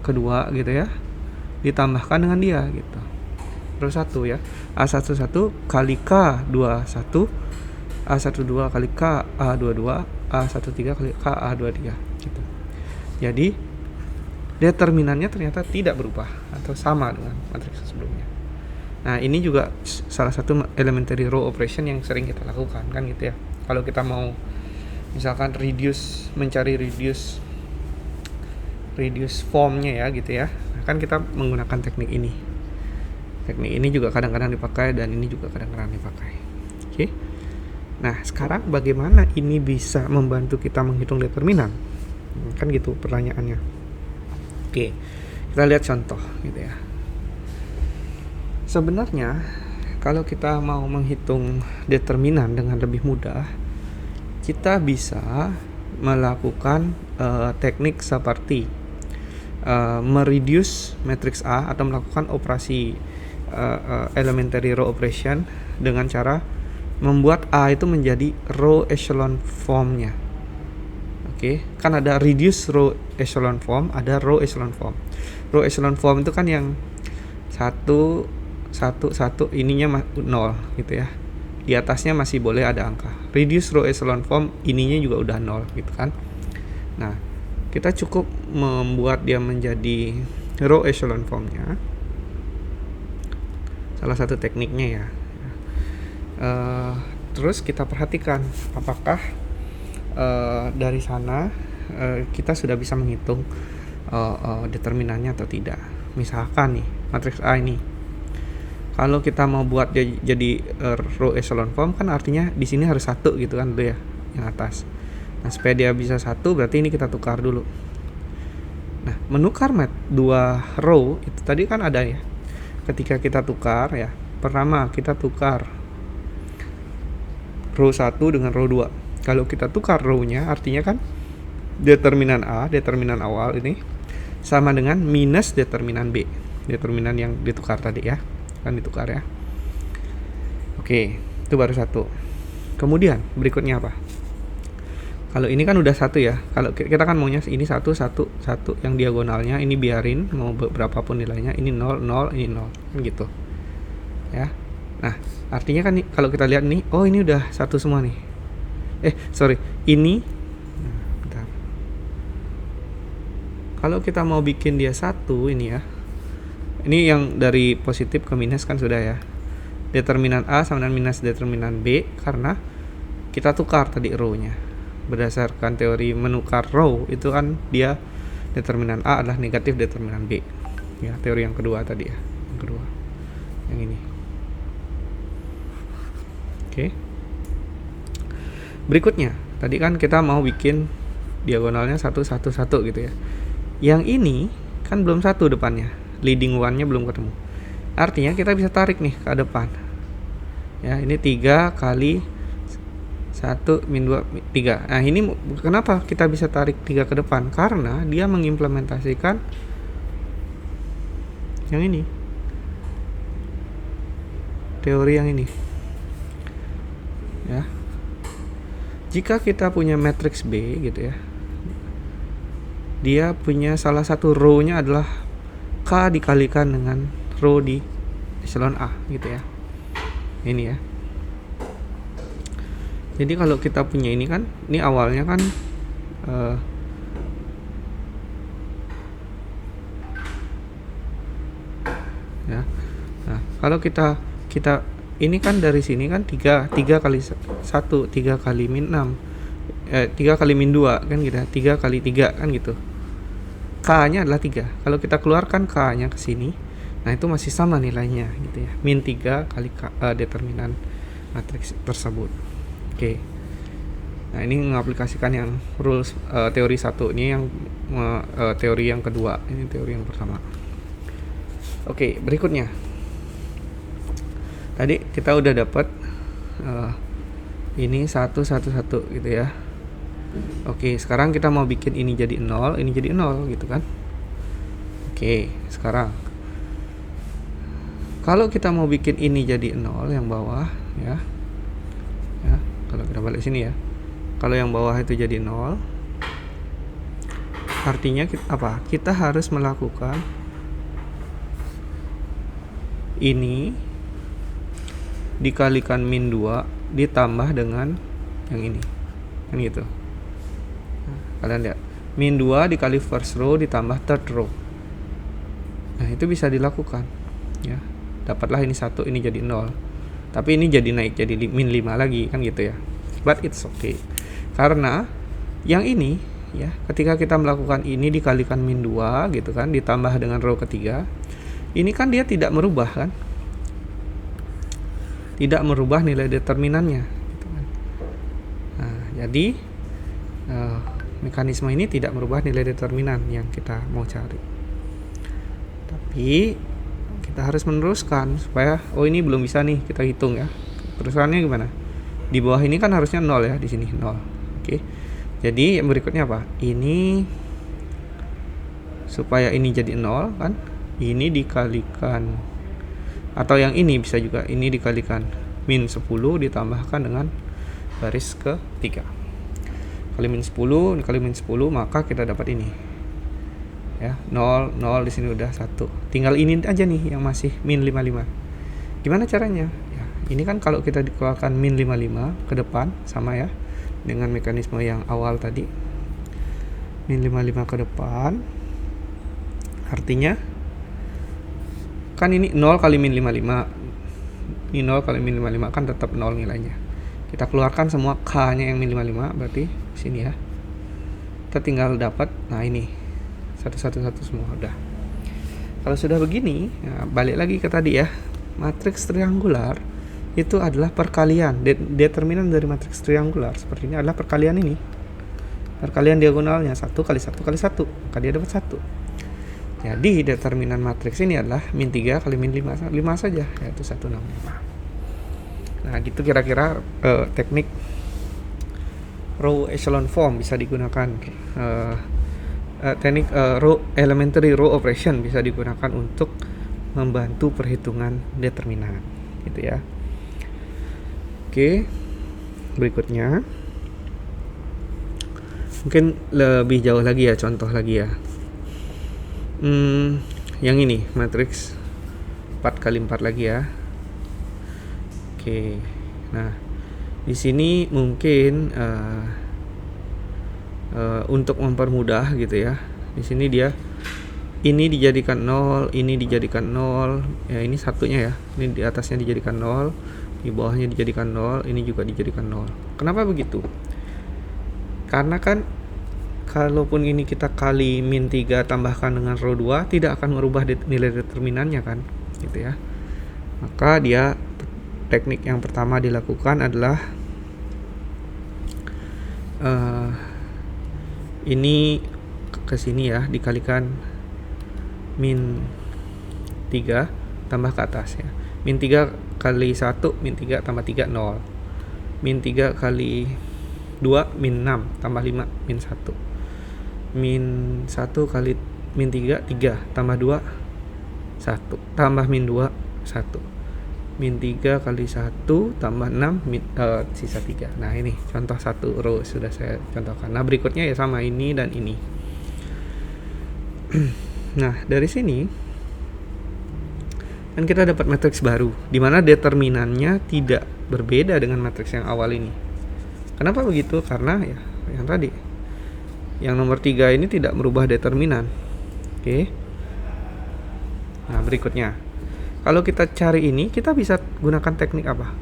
kedua gitu ya, ditambahkan dengan dia gitu, row 1 ya, A11 kali K21, A12 kali K A22, A13 kali K A23 gitu. Jadi determinannya ternyata tidak berubah atau sama dengan matriks sebelumnya. Nah ini juga salah satu elementary row operation yang sering kita lakukan kan gitu ya. Kalau kita mau misalkan mencari reduce formnya ya gitu ya, kan kita menggunakan teknik ini. Teknik ini juga kadang-kadang dipakai dan ini juga kadang-kadang dipakai. Oke. Nah sekarang bagaimana ini bisa membantu kita menghitung determinan? Kan gitu pertanyaannya. Oke, kita lihat contoh gitu ya. Sebenarnya kalau kita mau menghitung determinan dengan lebih mudah, kita bisa melakukan teknik seperti mereduce matriks A atau melakukan operasi elementary row operation dengan cara membuat A itu menjadi row echelon formnya. Oke, kan ada reduce row echelon form, ada row echelon form. Row echelon form itu kan yang satu ininya 0 gitu ya, di atasnya masih boleh ada angka. Reduce row echelon form ininya juga udah 0 gitu kan. Nah kita cukup membuat dia menjadi row echelon formnya, salah satu tekniknya ya. Terus kita perhatikan apakah dari sana kita sudah bisa menghitung determinannya atau tidak. Misalkan nih matriks A ini Kalau kita mau buat jadi row echelon form kan artinya di sini harus 1 gitu kan dulu ya, yang atas. Nah, supaya dia bisa 1 berarti ini kita tukar dulu. Nah, menukar 2 row itu tadi kan ada ya. Ketika kita tukar ya, pertama kita tukar row 1 dengan row 2. Kalau kita tukar row-nya artinya kan determinan A, determinan awal ini sama dengan minus determinan B. Determinan yang ditukar tadi ya. Kan ditukar ya. Oke, itu baru 1. Kemudian berikutnya apa? Kalau ini kan udah 1 ya. Kalau kita kan maunya ini 1 1 1 yang diagonalnya ini biarin mau berapapun nilainya, ini 0 0 ini 0 kan gitu. Ya. Nah, artinya kan kalau kita lihat nih, oh ini udah 1 semua nih. Ini bentar. Kalau kita mau bikin dia 1 ini ya. Ini yang dari positif ke minus kan sudah ya. Determinan A sama dengan minus determinan B karena kita tukar tadi row-nya. Berdasarkan teori menukar row itu kan dia determinan A adalah negatif determinan B. Ya, teori yang kedua tadi ya. Yang kedua. Yang ini. Oke. Berikutnya, tadi kan kita mau bikin diagonalnya 1 1 1 gitu ya. Yang ini kan belum 1 depannya. Leading one-nya belum ketemu. Artinya kita bisa tarik nih ke depan. Ya, ini 3 kali 1 min 2 3. Nah, ini kenapa kita bisa tarik 3 ke depan? Karena dia mengimplementasikan yang ini. Teori yang ini. Ya. Jika kita punya matriks B gitu ya. Dia punya salah satu row-nya adalah K dikalikan dengan row di echelon A gitu ya. Ini ya. Jadi kalau kita punya ini kan, ini awalnya kan ya. Nah, kalau kita ini kan dari sini kan 3 kali 1, 3 kali min 6. 3 kali min 2 kan gitu ya. 3 kali 3 kan gitu. K-nya adalah 3. Kalau kita keluarkan K-nya ke sini, nah itu masih sama nilainya gitu ya. Min 3 kali determinan matriks tersebut. Oke. Nah, ini mengaplikasikan yang rules teori 1 ini yang teori yang kedua, ini teori yang pertama. Oke, berikutnya. Tadi kita udah dapat ini 1 1 1 gitu ya. Oke, sekarang kita mau bikin ini jadi 0, ini jadi 0 gitu kan. Oke, sekarang kalau kita mau bikin ini jadi 0 yang bawah ya. Ya, kalau kita balik sini ya. Kalau yang bawah itu jadi 0, artinya apa? Kita harus melakukan ini dikalikan min 2 ditambah dengan yang ini. Kan gitu. Kalian lihat, min 2 dikali first row ditambah third row. Nah, itu bisa dilakukan ya. Dapatlah ini 1, ini jadi 0. Tapi ini jadi naik jadi min 5 lagi kan gitu ya. But it's okay. Karena yang ini ya, ketika kita melakukan ini dikalikan min 2 gitu kan ditambah dengan row ketiga, ini kan dia tidak merubah kan? Tidak merubah nilai determinannya gitu kan. Nah, jadi mekanisme ini tidak merubah nilai determinan yang kita mau cari. Tapi kita harus meneruskan supaya ini belum bisa nih kita hitung ya. Terusannya gimana? Di bawah ini kan harusnya 0 ya, di sini 0. Oke. Jadi yang berikutnya apa? Ini supaya ini jadi 0 kan? Ini dikalikan, atau yang ini bisa juga ini dikalikan min 10 ditambahkan dengan baris ketiga. Kali min 10 dikali min 10 maka kita dapat ini. Ya, 0 0 di sini udah 1. Tinggal ini aja nih yang masih min 55. Gimana caranya? Ya, ini kan kalau kita dikeluarkan min 55 ke depan sama ya dengan mekanisme yang awal tadi. Min 55 ke depan artinya kan ini 0 kali min 55. Ini 0 kali min 55 kan tetap 0 nilainya. Kita keluarkan semua K-nya yang min 55 berarti sini ya. Kita tinggal dapat, nah ini 1 1 1 semua udah. Kalau sudah begini, ya balik lagi ke tadi ya. Matriks triangular itu adalah perkalian. Determinan dari matriks triangular seperti ini adalah perkalian ini. Perkalian diagonalnya 1 kali 1 kali 1, maka dia dapat 1. Jadi determinan matriks ini adalah min 3 kali min 5 saja, yaitu 165. Nah, gitu kira-kira teknik row echelon form bisa digunakan. Teknik elementary row operation bisa digunakan untuk membantu perhitungan determinan, gitu ya. Oke, berikutnya mungkin lebih jauh lagi ya, contoh lagi ya. Yang ini matriks 4 kali 4 lagi ya. Oke, nah di sini mungkin untuk mempermudah gitu ya. Di sini dia ini dijadikan 0, ini dijadikan 0, ya ini satunya ya. Ini di atasnya dijadikan 0, di bawahnya dijadikan 0, ini juga dijadikan 0. Kenapa begitu? Karena kan kalaupun ini kita kali min 3 tambahkan dengan row 2 tidak akan merubah nilai determinannya kan, gitu ya. Maka dia teknik yang pertama dilakukan adalah ini ke sini ya, dikalikan min 3 tambah ke atas ya. Min 3 kali 1 min 3 tambah 3 0. Min 3 kali 2 min 6 tambah 5 min 1. Min 1 kali min 3 3 tambah 2 1 tambah min 2 1. Min 3 kali 1 tambah 6 sisa 3. Nah, ini contoh 1 row sudah saya contohkan. Nah, berikutnya ya sama ini dan ini. Nah, dari sini kan kita dapat matriks baru di mana determinannya tidak berbeda dengan matriks yang awal ini. Kenapa begitu? Karena ya yang tadi, yang nomor 3 ini tidak merubah determinan. Oke. Nah, berikutnya, kalau kita cari ini, kita bisa gunakan teknik apa?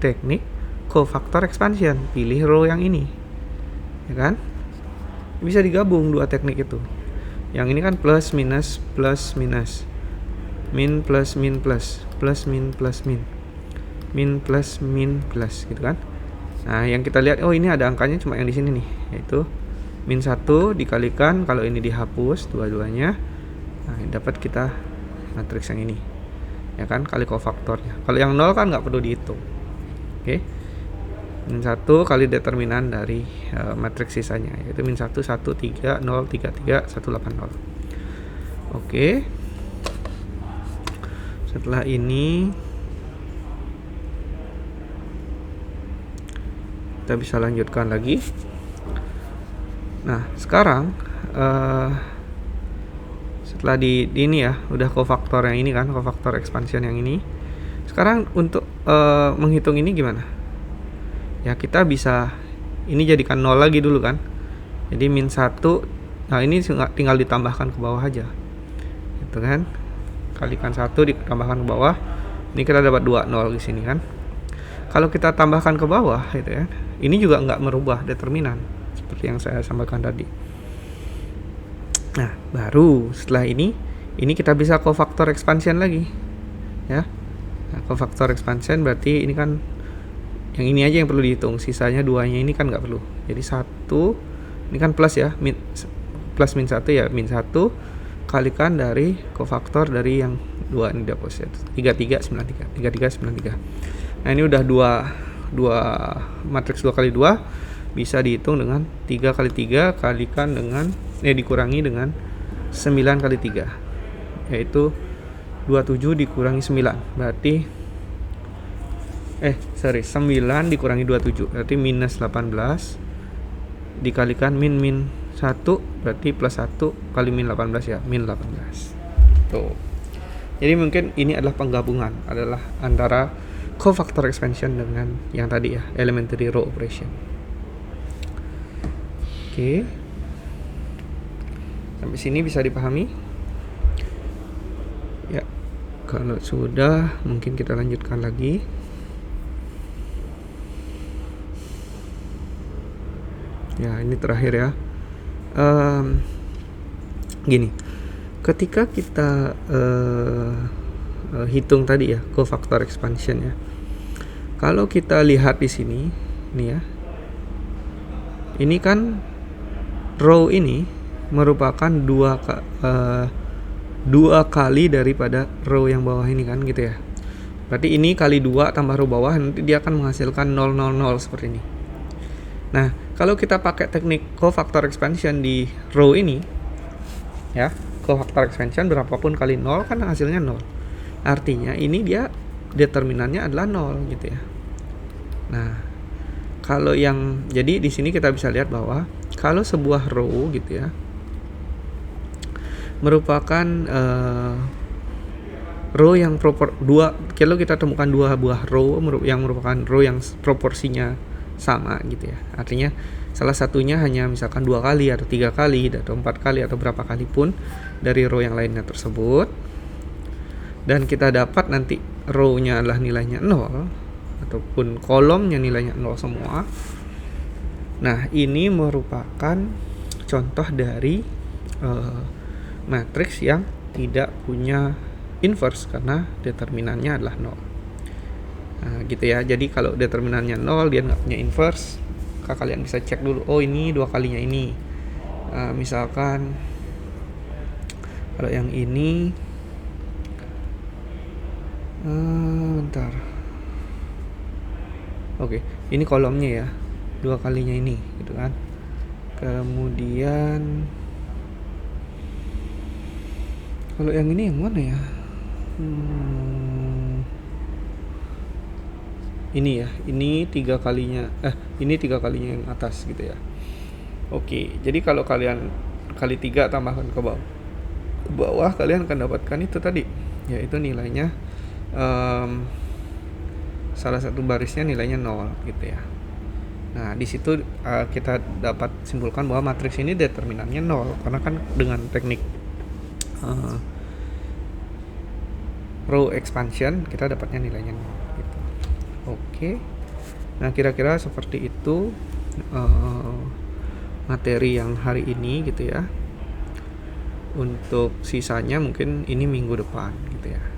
Teknik cofactor expansion. Pilih row yang ini, ya kan? Bisa digabung dua teknik itu. Yang ini kan plus minus plus minus, min plus min plus, plus min plus min, min plus min plus, gitu kan? Nah, yang kita lihat, oh ini ada angkanya cuma yang di sini nih, yaitu min 1 dikalikan, kalau ini dihapus dua-duanya, nah dapat kita matriks yang ini, ya kan, kali kofaktornya. Kalau yang 0 kan nggak perlu dihitung. Oke, min 1 kali determinan dari matriks sisanya, yaitu min 1 1 3 0 3 3 1 8 0. Oke, setelah ini kita bisa lanjutkan lagi. Nah, sekarang setelah di ini ya, udah kofaktor yang ini kan, kofaktor expansion yang ini. Sekarang untuk menghitung ini gimana? Ya, kita bisa ini jadikan 0 lagi dulu kan. Jadi min 1, nah ini tinggal ditambahkan ke bawah aja, gitu kan. Kalikan 1 ditambahkan ke bawah, ini kita dapat 2 0 di sini kan. Kalau kita tambahkan ke bawah gitu ya, ini juga nggak merubah determinan seperti yang saya sampaikan tadi. Nah, baru setelah ini kita bisa cofactor expansion lagi ya. Nah, cofactor expansion berarti ini kan yang ini aja yang perlu dihitung, sisanya duanya ini kan nggak perlu. Jadi 1 ini kan plus ya, plus min 1 ya, min 1 kalikan dari cofactor dari yang 2 ini dihapus ya, 33 93 33 93. Nah, ini udah dua matriks 2 kali 2 bisa dihitung dengan 3 kali 3 kalikan dengan dikurangi dengan 9 kali 3, yaitu 27 dikurangi 9 berarti 9 dikurangi 27 berarti minus 18 dikalikan min 1 berarti plus 1 kali min 18 ya, min 18 tuh. Jadi mungkin ini adalah penggabungan adalah antara cofactor expansion dengan yang tadi ya, elementary row operation. Oke, sampai sini bisa dipahami ya. Kalau sudah, mungkin kita lanjutkan lagi. Ya, ini terakhir ya. Gini, ketika kita hitung tadi ya, cofactor expansion ya. Kalau kita lihat di sini nih ya, ini kan row ini merupakan dua kali daripada row yang bawah ini kan gitu ya. Berarti ini kali 2 tambah row bawah, nanti dia akan menghasilkan 0, 0, 0 seperti ini. Nah, kalau kita pakai teknik cofactor expansion di row ini ya, cofactor expansion berapapun kali 0 kan hasilnya 0. Artinya ini dia determinannya adalah 0 gitu ya. Nah, kalau jadi di sini kita bisa lihat bahwa kalau sebuah row gitu ya merupakan row yang kalau kita temukan dua buah row yang merupakan row yang proporsinya sama gitu ya. Artinya salah satunya hanya misalkan 2 kali atau 3 kali atau 4 kali atau berapa kali pun dari row yang lainnya tersebut, dan kita dapat nanti row-nya adalah nilainya 0 ataupun kolomnya nilainya 0 semua. Nah, ini merupakan contoh dari matriks yang tidak punya inverse karena determinannya adalah 0. Nah, gitu ya. Jadi kalau determinannya 0, dia nggak punya inverse, maka kalian bisa cek dulu, oh ini 2 kalinya ini. Misalkan kalau yang ini bentar. Oke, ini kolomnya ya, 2 kalinya ini gitu kan. Kemudian kalau yang ini yang mana ya? Ini ya, ini 3 kalinya ini 3 kalinya yang atas gitu ya. Oke, jadi kalau kalian kali 3 tambahkan ke bawah, kalian akan dapatkan itu tadi, yaitu nilainya salah satu barisnya nilainya 0 gitu ya. Nah, di situ kita dapat simpulkan bahwa matriks ini determinannya 0 karena kan dengan teknik row expansion kita dapatnya nilainya 0 gitu. Oke. Nah, kira-kira seperti itu materi yang hari ini gitu ya. Untuk sisanya mungkin ini minggu depan gitu ya.